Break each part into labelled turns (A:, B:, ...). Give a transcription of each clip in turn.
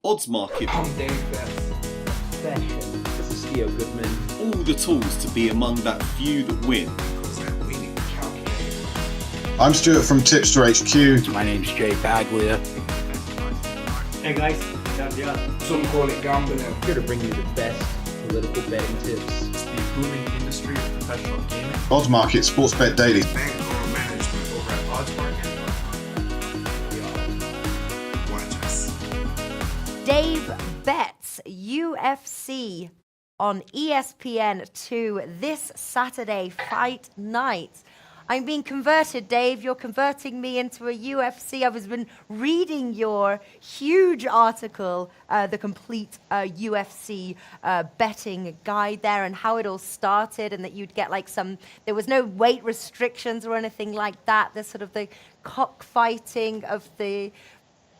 A: odds market.
B: I'm DaveBets. Session.
C: This is Theo Goodman.
A: All the tools to be among that few that win.
D: I'm Stuart from Tipster HQ.
E: My name's Jay Baglia.
B: Hey guys, Gaethje. Some call it gambling.
C: Here to bring you the best political betting tips.
F: It's the booming industry of professional gaming.
D: Odds Market, Sports Bet Daily.
F: Bankroll management over at Odds Market. Watch us.
G: DaveBets UFC on ESPN 2 this Saturday, Fight Night. I'm being converted, Dave. You're converting me into a UFC. I've been reading your huge article, the complete UFC betting guide there, and how it all started, and that you'd get like there was no weight restrictions or anything like that. There's sort of the cockfighting of the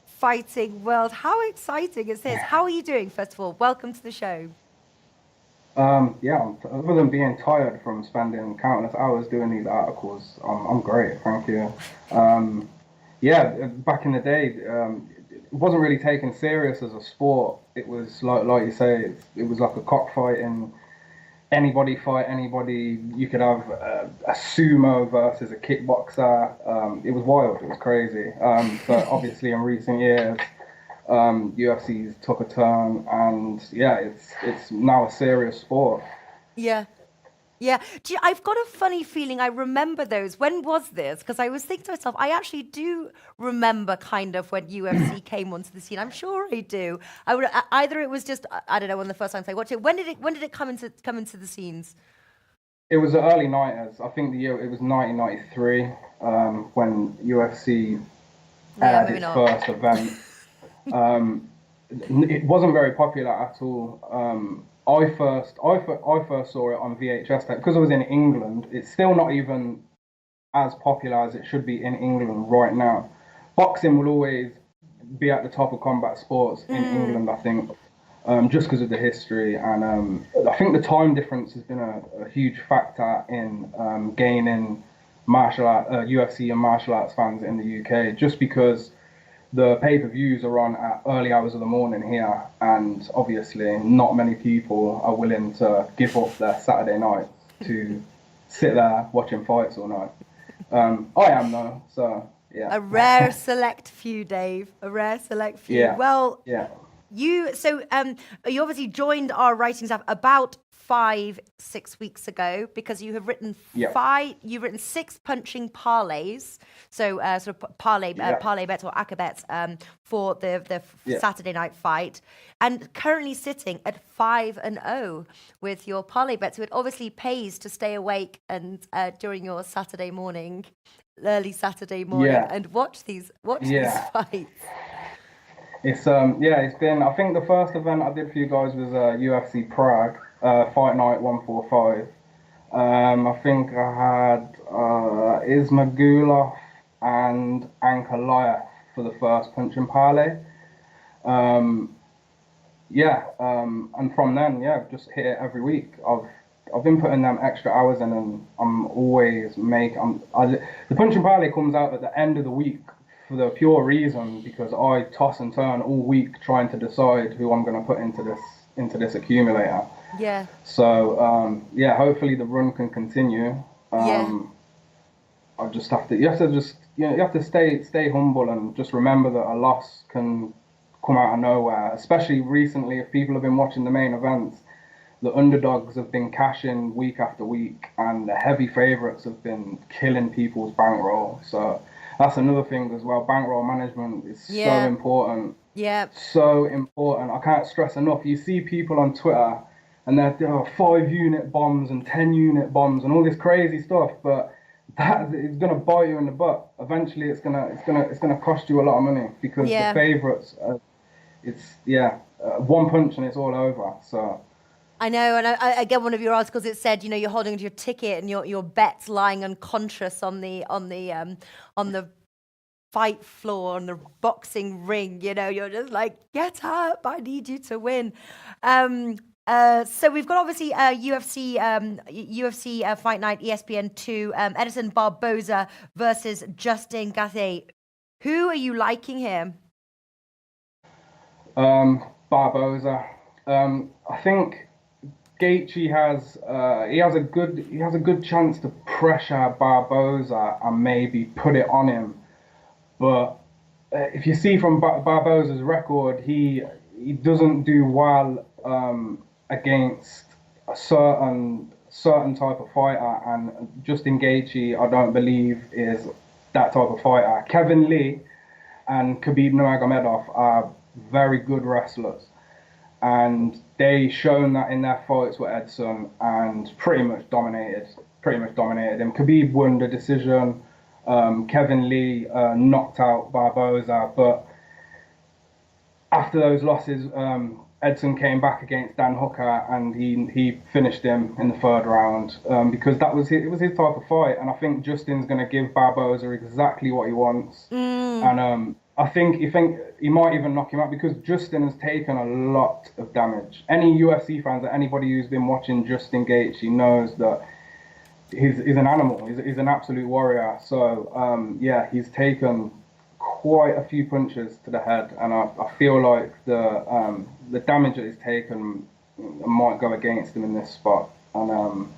G: fighting world. How exciting is this? How are you doing, first of all? Welcome to the show.
H: Yeah, other than being tired from spending countless hours doing these articles, I'm great, thank you. Yeah, back in the day, it wasn't really taken serious as a sport. It was like you say, it was like a cockfighting. Anybody fight anybody. You could have a sumo versus a kickboxer. It was wild. It was crazy. But obviously, in recent years, UFC's took a turn, and yeah, it's now a serious sport.
G: Yeah. I've got a funny feeling. I remember those. When was this? Because I was thinking to myself, I actually do remember kind of when UFC came onto the scene. I'm sure I do. Either it was just, I don't know, one of the first times I watched it. When did it come into the scenes?
H: It was the early 90s. I think the year it was 1993 when UFC had its first event. It wasn't very popular at all. I first saw it on VHS tape because I was in England. It's still not even as popular as it should be in England right now. Boxing will always be at the top of combat sports in England, I think, just because of the history, and I think the time difference has been a huge factor in gaining UFC and martial arts fans in the UK, just because the pay-per-views are on at early hours of the morning here, and obviously not many people are willing to give up their Saturday nights to sit there watching fights all night. I am though, so yeah.
G: A rare select few, Dave. A rare select few.
H: Yeah.
G: Well,
H: yeah.
G: You obviously joined our writing staff about 5-6 weeks ago because you have written you've written 6 punching parlays, so sort of parlay bets or acca bets for the Saturday night fight, and currently sitting at 5-0 with your parlay bets. So it obviously pays to stay awake and during your early Saturday morning and watch these fights.
H: It's been, I think the first event I did for you guys was UFC Prague, Fight Night 145. I think I had Ismagulov and Ankalaev for the first punching parlay. And from then, just hit it every week. I've been putting them extra hours in, and I'm always the punching parlay comes out at the end of the week, for the pure reason because I toss and turn all week trying to decide who I'm going to put into this accumulator.
G: Yeah.
H: So hopefully the run can continue. I just have to. You have to stay humble and just remember that a loss can come out of nowhere. Especially recently, if people have been watching the main events, the underdogs have been cashing week after week, and the heavy favourites have been killing people's bankroll. So that's another thing as well. Bankroll management is so important. Yeah. So important. I can't stress enough. You see people on Twitter and they're 5-unit bombs and 10-unit bombs and all this crazy stuff, but that is gonna bite you in the butt. Eventually, it's gonna cost you a lot of money because the favourites. One punch and it's all over. So.
G: I know, and I get one of your articles. It said, you're holding onto your ticket and your bet's lying unconscious on the fight floor, on the boxing ring. You're just like, get up! I need you to win. So we've got obviously UFC Fight Night, ESPN 2, Edison Barboza versus Justin Gaethje. Who are you liking here?
H: Barboza. I think Gaethje has a good chance to pressure Barboza and maybe put it on him. But if you see from Barboza's record, he doesn't do well against a certain type of fighter, and Justin Gaethje, I don't believe, is that type of fighter. Kevin Lee and Khabib Nurmagomedov are very good wrestlers, and they shown that in their fights with Edson and pretty much dominated him. Khabib won the decision. Kevin Lee knocked out Barboza, but after those losses, Edson came back against Dan Hooker and he finished him in the third round because it was his type of fight, and I think Justin's going to give Barboza exactly what he wants, and I think he might even knock him out because Justin has taken a lot of damage. Any UFC fans or anybody who's been watching Justin Gaethje knows that he's an animal. He's an absolute warrior. So yeah, he's taken quite a few punches to the head, and I feel like the damage that he's taken might go against him in this spot. And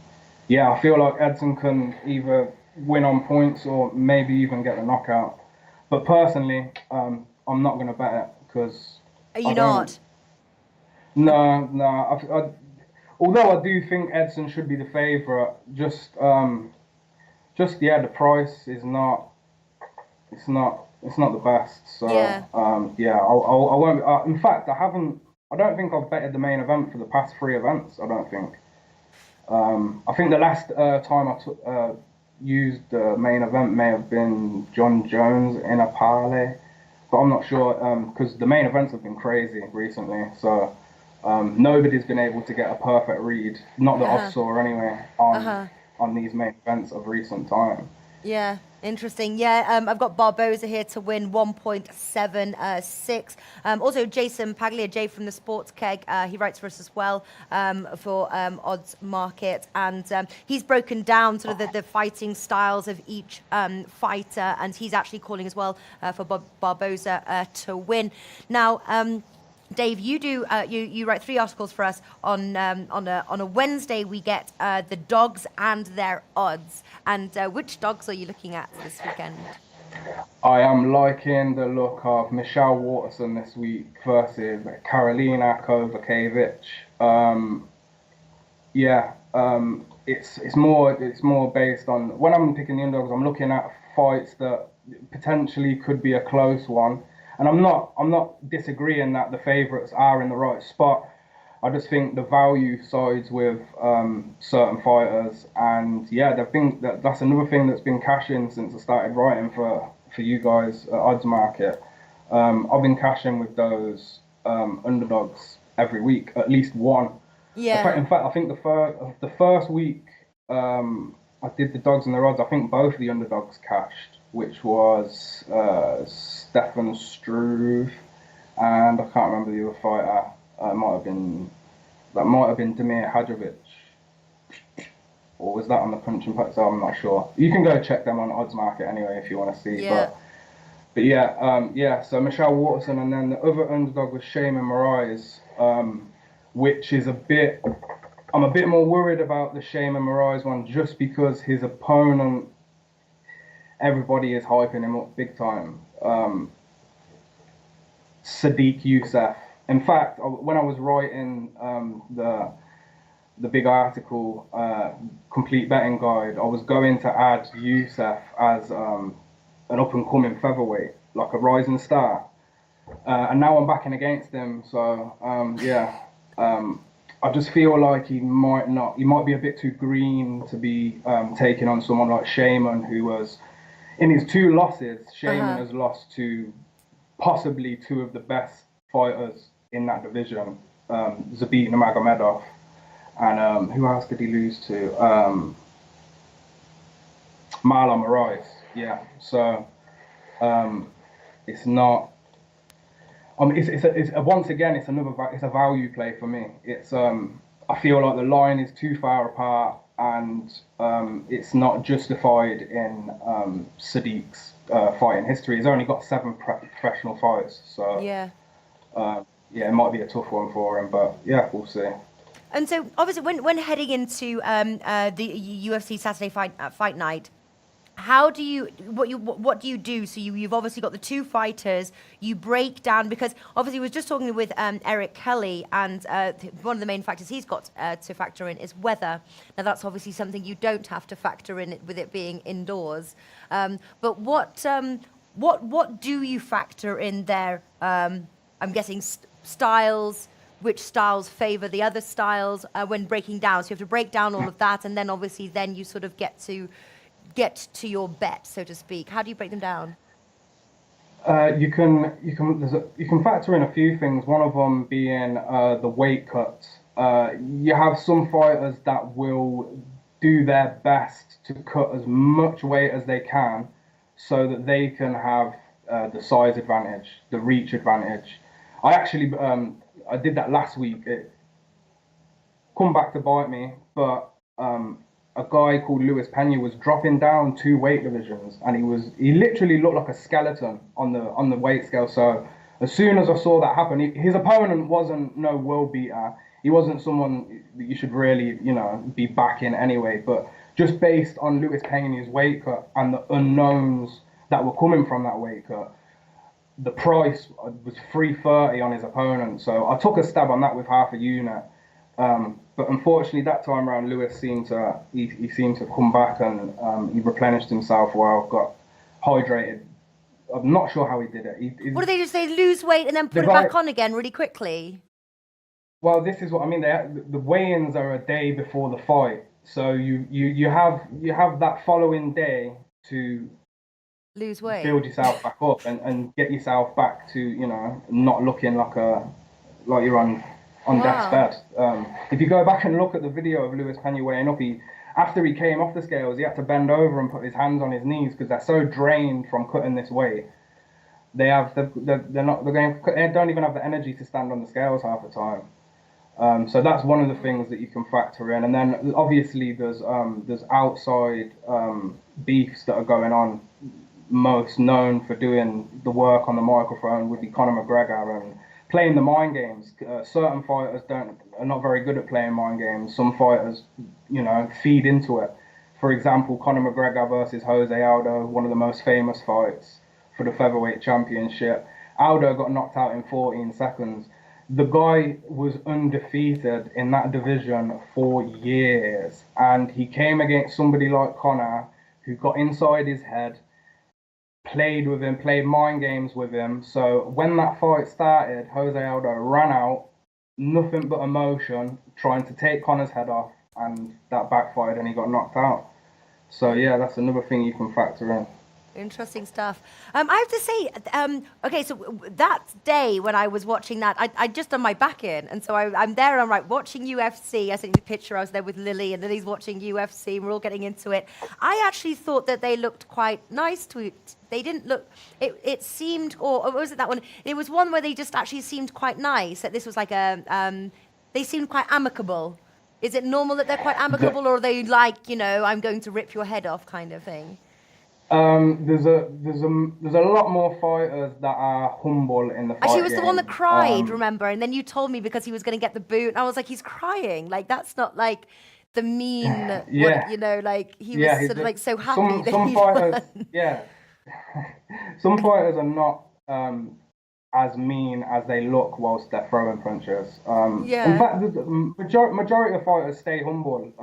H: yeah, I feel like Edson can either win on points or maybe even get the knockout. But personally, I'm not going to bet it because.
G: Are you not?
H: No. Although I do think Edson should be the favourite, just the price is not. It's not the best. So
G: yeah.
H: I won't. In fact, I don't think I've betted the main event for the past 3 events. I don't think. I think the last time I used the main event may have been John Jones in a parlay, but I'm not sure because the main events have been crazy recently. So nobody's been able to get a perfect read, not that I saw anyway, on these main events of recent time.
G: Yeah, interesting. Yeah, I've got Barboza here to win 1.76. Also, Jason Paglia, Jay from the Sports Keg, he writes for us as well for Odds Market, and he's broken down sort of the fighting styles of each fighter, and he's actually calling as well for Barboza to win. Now, Dave, you do you write 3 articles for us on a Wednesday. We get the dogs and their odds. And which dogs are you looking at this weekend?
H: I am liking the look of Michelle Waterson this week versus Karolina Kowalkiewicz. It's more based on when I'm picking the underdogs. I'm looking at fights that potentially could be a close one. And I'm not disagreeing that the favourites are in the right spot. I just think the value sides with certain fighters, and yeah, that's another thing that's been cashing since I started writing for you guys at Odds Market. I've been cashing with those underdogs every week, at least one.
G: Yeah.
H: In fact, I think the first week I did the dogs and the odds. I think both of the underdogs cashed, which was Stefan Struve, and I can't remember the other fighter. That might have been Damir Hadjovic, or was that on the punching pack? So I'm not sure. You can go check them on Odds Market anyway if you want to see.
G: Yeah.
H: But yeah. So Michelle Waterson, and then the other underdog was Shayman Moraes, which is I'm a bit more worried about the Shayman Moraes one just because his opponent, everybody is hyping him up big time. Sadiq Youssef. In fact, when I was writing the big article, Complete Betting Guide, I was going to add Youssef as an up-and-coming featherweight, like a rising star. And now I'm backing against him, so I just feel like he might be a bit too green to be taking on someone like Shayman, who was, in his 2 losses, Shayman has lost to possibly 2 of the best fighters in that division, Zabit Nurmagomedov, and who else did he lose to? Marlon Moraes. Yeah, so it's not. It's once again, it's a value play for me. It's I feel like the line is too far apart, and it's not justified in Sadiq's fighting history. He's only got 7 professional fights, so
G: yeah.
H: yeah, it might be a tough one for him, but yeah, we'll see.
G: And so, obviously, when heading into the UFC Saturday fight night, how do you what do you do? So you've obviously got the two fighters. You break down, because obviously we was just talking with Eric Kelly, and one of the main factors he's got to factor in is weather. Now that's obviously something you don't have to factor in with it being indoors. But what do you factor in there? I'm guessing styles. Which styles favour the other styles when breaking down? So you have to break down all of that, and then obviously then you sort of get to your bet, so to speak. How do you break them down?
H: You can factor in a few things. One of them being the weight cuts. You have some fighters that will do their best to cut as much weight as they can, so that they can have the size advantage, the reach advantage. I actually I did that last week. It come back to bite me, but a guy called Luis Pena was dropping down 2 weight divisions, and he literally looked like a skeleton on the weight scale. So as soon as I saw that happen, his opponent wasn't no world beater. He wasn't someone that you should really, be backing anyway. But just based on Luis Pena's weight cut and the unknowns that were coming from that weight cut, the price was $330 on his opponent. So I took a stab on that with half a unit. But unfortunately, that time around, Lewis seemed to come back, and he replenished himself well, got hydrated. I'm not sure how he did it.
G: What do they just say? Lose weight and then put it back on again really quickly?
H: Well, this is what I mean. The weigh-ins are a day before the fight, so you have that following day to
G: lose weight,
H: build yourself back up, and get yourself back to not looking like you're on death's bed. If you go back and look at the video of Luis Pena weighing up, after he came off the scales, he had to bend over and put his hands on his knees because they're so drained from cutting this weight. They don't even have the energy to stand on the scales half the time. So that's one of the things that you can factor in. And then obviously there's outside beefs that are going on. Most known for doing the work on the microphone would be Conor McGregor and playing the mind games. Certain fighters are not very good at playing mind games. Some fighters, feed into it. For example, Conor McGregor versus Jose Aldo, one of the most famous fights for the featherweight championship. Aldo got knocked out in 14 seconds. The guy was undefeated in that division for years, and he came against somebody like Conor, who got inside his head, played with him, played mind games with him. So when that fight started, Jose Aldo ran out, nothing but emotion, trying to take Conor's head off, and that backfired and he got knocked out. So yeah, that's another thing you can factor in.
G: Interesting stuff. I have to say, okay, so that day when I was watching that, I just done my back in, and so I'm there, I'm watching UFC. I sent you the picture, I was there with Lily, and Lily's watching UFC, and we're all getting into it. I actually thought that they looked quite nice they didn't look, it seemed, or was it that one? It was one where they just actually seemed quite nice, that this was like they seemed quite amicable. Is it normal that they're quite amicable, or are they like, I'm going to rip your head off kind of thing?
H: There's a lot more fighters that are humble in the fight.
G: Actually, he was the one that cried, remember? And then you told me because he was going to get the boot, and I was like, he's crying. Like, that's not like the mean,
H: yeah.
G: he was sort of like so happy
H: some fighters, yeah. Some fighters are not as mean as they look whilst they're throwing punches. In fact, the majority of fighters stay humble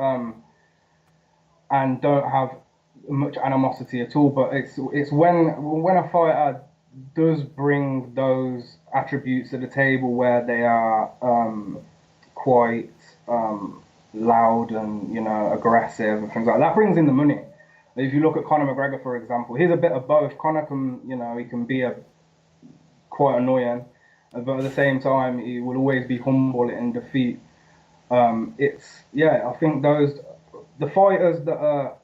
H: and don't have much animosity at all, but it's when a fighter does bring those attributes to the table where they are quite loud and aggressive and things like that brings in the money. If you look at Conor McGregor, for example, he's a bit of both. Conor can he can be quite annoying, but at the same time he will always be humble in defeat. I think the fighters that are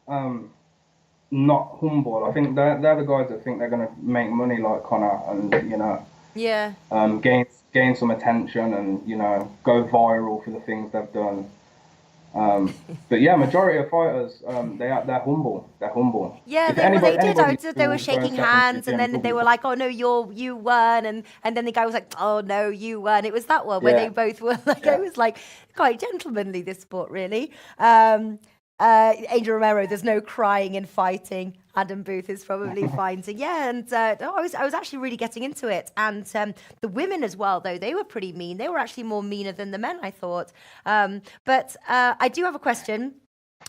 H: not humble, I think they're the guys that think they're going to make money like Conor and gain some attention and go viral for the things they've done. But yeah, majority of fighters, they're humble. They're humble.
G: Yeah,
H: If
G: they, well, they did.
H: anybody
G: They were
H: will go
G: shaking
H: and check
G: hands,
H: into
G: and then they
H: GMW.
G: were like, "Oh no, you won," and then the guy was like, "Oh no, you won." It was that one where
H: Yeah.
G: they both were like,
H: Yeah.
G: it was like quite gentlemanly, this sport, really. Angel Romero, there's no crying and fighting. Adam Booth is probably fine. So yeah, and no, I was actually really getting into it, and the women as well, though they were pretty mean. They were actually more meaner than the men, I thought. But I do have a question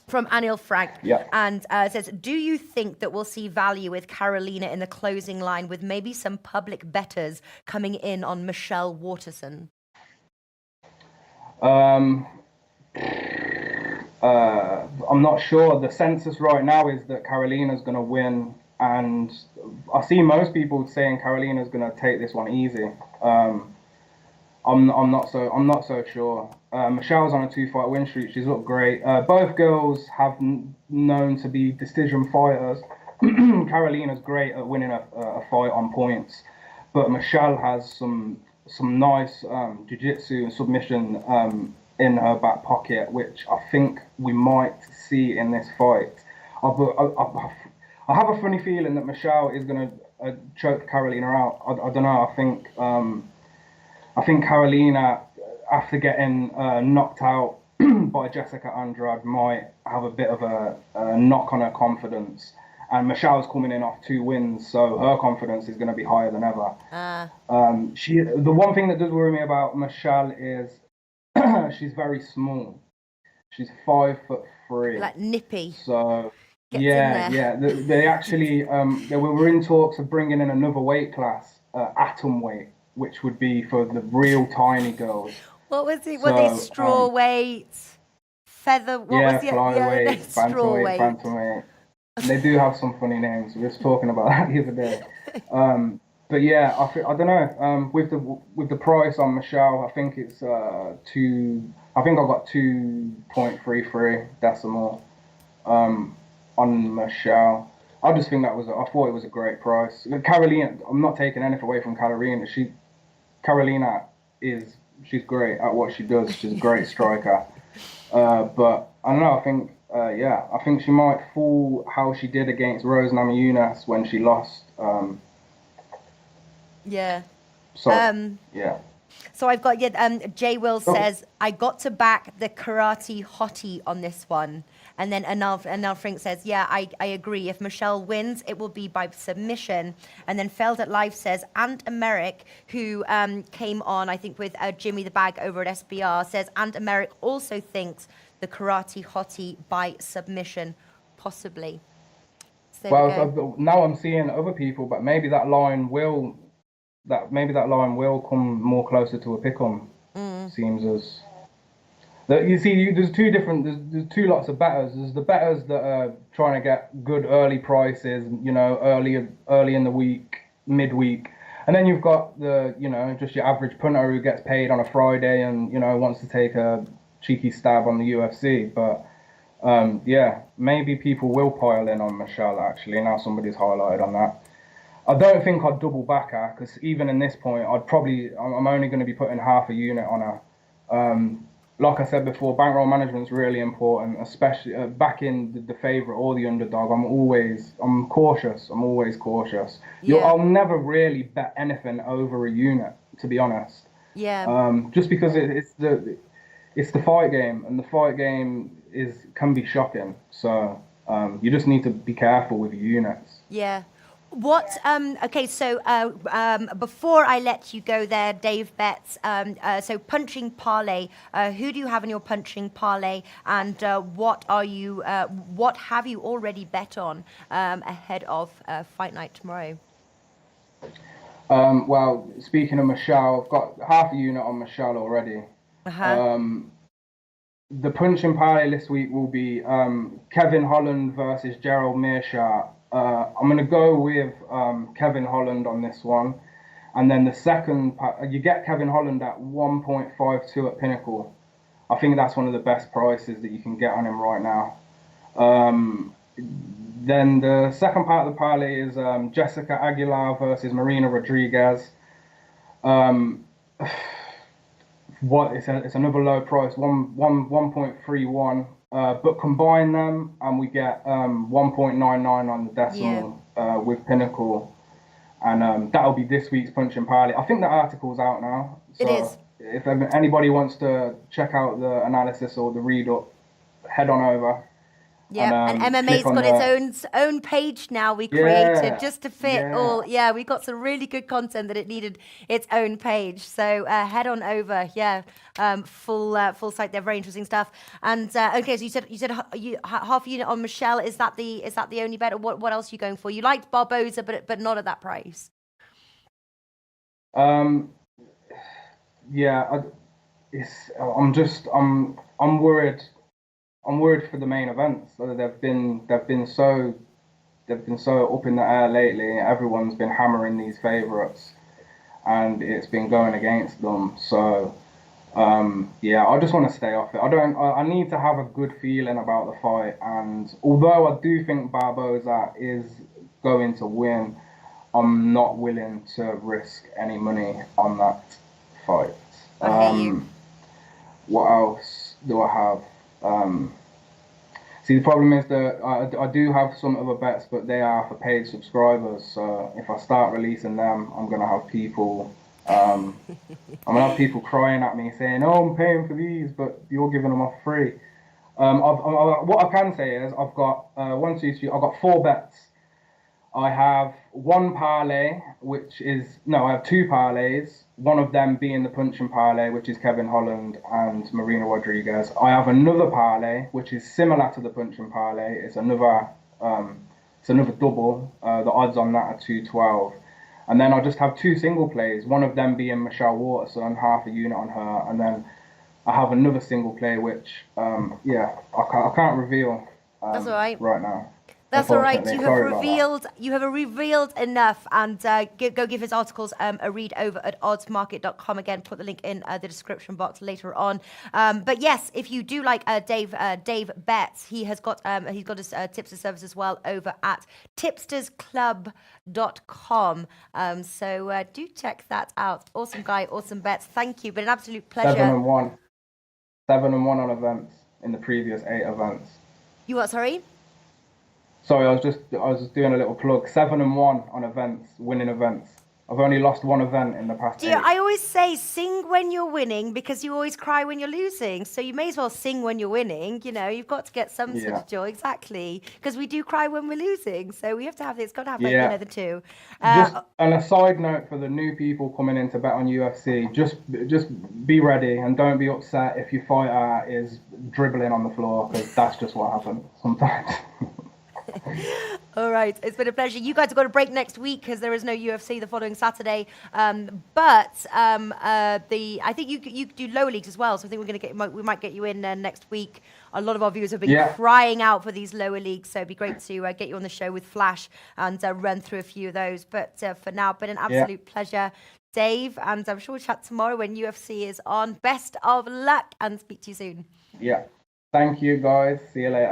G: from Anil Frank,
H: Yeah.
G: and it says, do you think that we'll see value with Carolina in the closing line with maybe some public bettors coming in on Michelle Waterson?
H: I'm not sure. The census right now is that Carolina's going to win, and I see most people saying Carolina's going to take this one easy. I'm not so sure. Michelle's on a 2-fight win streak. She's looked great. Both girls have known to be decision fighters. Carolina's great at winning a fight on points, but Michelle has some nice jiu-jitsu and submission in her back pocket, which I think we might see in this fight. I have a funny feeling that Michelle is going to choke Carolina out. I don't know. I think Carolina, after getting knocked out by Jessica Andrade, might have a bit of a knock on her confidence. And Michelle's coming in off 2 wins, so her confidence is going to be higher than ever. The one thing that does worry me about Michelle is she's very small. She's 5'3".
G: Like nippy.
H: So
G: Gets
H: yeah,
G: in there.
H: yeah. They actually they were in talks of bringing in another weight class, atom weight, which would be for the real tiny girls.
G: What was it? Were they straw weight, feather? What was the
H: flyweight,
G: straw weight?
H: bantamweight. They do have some funny names. We were just talking about that the other day. But yeah, I don't know. With the price on Michelle, I think it's I think I got 2.33 decimal on Michelle. I just think I thought it was a great price. Carolina, I'm not taking anything away from Carolina. Carolina she's great at what she does. She's a great striker. But I don't know. I think she might fall how she did against Rose Namajunas when she lost.
G: Yeah.
H: So
G: yeah. So I've got Jay Will says I got to back the karate hottie on this one, and then Anil Frank says I agree. If Michelle wins, it will be by submission. And then Feld at Life says Ant Americ, who came on I think with Jimmy the Bag over at SBR, says Ant Americ also thinks the karate hottie by submission, possibly. So
H: now I'm seeing other people, but maybe that line will come more closer to a pick-em. Seems as that you see. There's two lots of bettors. There's the bettors that are trying to get good early prices, early in the week, midweek, and then you've got the just your average punter who gets paid on a Friday and wants to take a cheeky stab on the UFC. But maybe people will pile in on Michelle. Actually, now somebody's highlighted on that. I don't think I'd double back her, because even in this point, I'm only going to be putting half a unit on her. Like I said before, bankroll management is really important, especially backing the favourite or the underdog. I'm cautious. I'm always cautious.
G: Yeah.
H: I'll never really bet anything over a unit, to be honest.
G: Yeah.
H: Just because it's the fight game, and the fight game can be shocking. So you just need to be careful with your units.
G: Yeah. What? Okay, so before I let you go there, DaveBets. So punching parlay. Who do you have in your punching parlay, and what have you already bet on ahead of Fight Night tomorrow?
H: Well, speaking of Michelle, I've got half a unit on Michelle already. The punching parlay this week will be Kevin Holland versus Gerald Meerschaert. I'm going to go with Kevin Holland on this one. And then the second, you get Kevin Holland at 1.52 at Pinnacle. I think that's one of the best prices that you can get on him right now. Then the second part of the parlay is Jessica Aguilar versus Marina Rodriguez. what it's another low price, 1.31. But combine them and we get 1.99 on the decimal with Pinnacle, and that'll be this week's Punch and Parlay. I think the article's out now. So
G: It is.
H: If anybody wants to check out the analysis or the read up, head on over.
G: Yeah, and MMA's
H: click on
G: got its own page now we created just to fit all. Yeah, we got some really good content that it needed its own page. So head on over. Yeah, full site there, very interesting stuff. And okay, so you said half a unit on Michelle. Is that the only bet? Or what else are you going for? You liked Barboza, but not at that price.
H: Yeah, I'm worried. I'm worried for the main events. They've been so up in the air lately. Everyone's been hammering these favourites, and it's been going against them. So yeah, I just want to stay off it. I need to have a good feeling about the fight. And although I do think Barboza is going to win, I'm not willing to risk any money on that fight.
G: I hear you.
H: What else do I have? See, the problem is that I do have some other bets, but they are for paid subscribers. So if I start releasing them, I'm gonna have people crying at me saying, "Oh, I'm paying for these, but you're giving them off free." What I can say is I've got I've got 4 bets. I have one parlay, I have 2 parlays, one of them being the Punch and Parlay, which is Kevin Holland and Marina Rodriguez. I have another parlay, which is similar to the Punch and Parlay. It's another double. The odds on that are 212. And then I just have 2 single plays, one of them being Michelle Waterson, half a unit on her. And then I have another single play, which, I can't reveal
G: That's all right.
H: right now.
G: That's all right. You have
H: That.
G: revealed enough, and go give his articles a read over at oddsmarket.com. Again, put the link in the description box later on. But yes, if you do like DaveBets, he's got his tips and service as well over at tipstersclub.com. So do check that out. Awesome guy, awesome bets. Thank you. Been an absolute pleasure.
H: 7-1 on events in the previous 8 events.
G: You what? Sorry.
H: Sorry, I was just doing a little plug. 7-1 on events, winning events. I've only lost 1 event in the past 8.
G: I always say sing when you're winning because you always cry when you're losing. So you may as well sing when you're winning. You know, you've got to get some sort of joy. Exactly. Because we do cry when we're losing. So we have to have it's got to have the two.
H: Just on a side note for the new people coming in to bet on UFC, just be ready and don't be upset if your fighter is dribbling on the floor, because that's just what happens sometimes.
G: All right, it's been a pleasure. You guys have got a break next week because there is no UFC the following Saturday. I think you do lower leagues as well. So I think we might get you in next week. A lot of our viewers have been crying out for these lower leagues, so it'd be great to get you on the show with Flash and run through a few of those. But for now, been an absolute pleasure, Dave, and I'm sure we'll chat tomorrow when UFC is on. Best of luck and speak to you soon.
H: Yeah, thank you guys. See you later.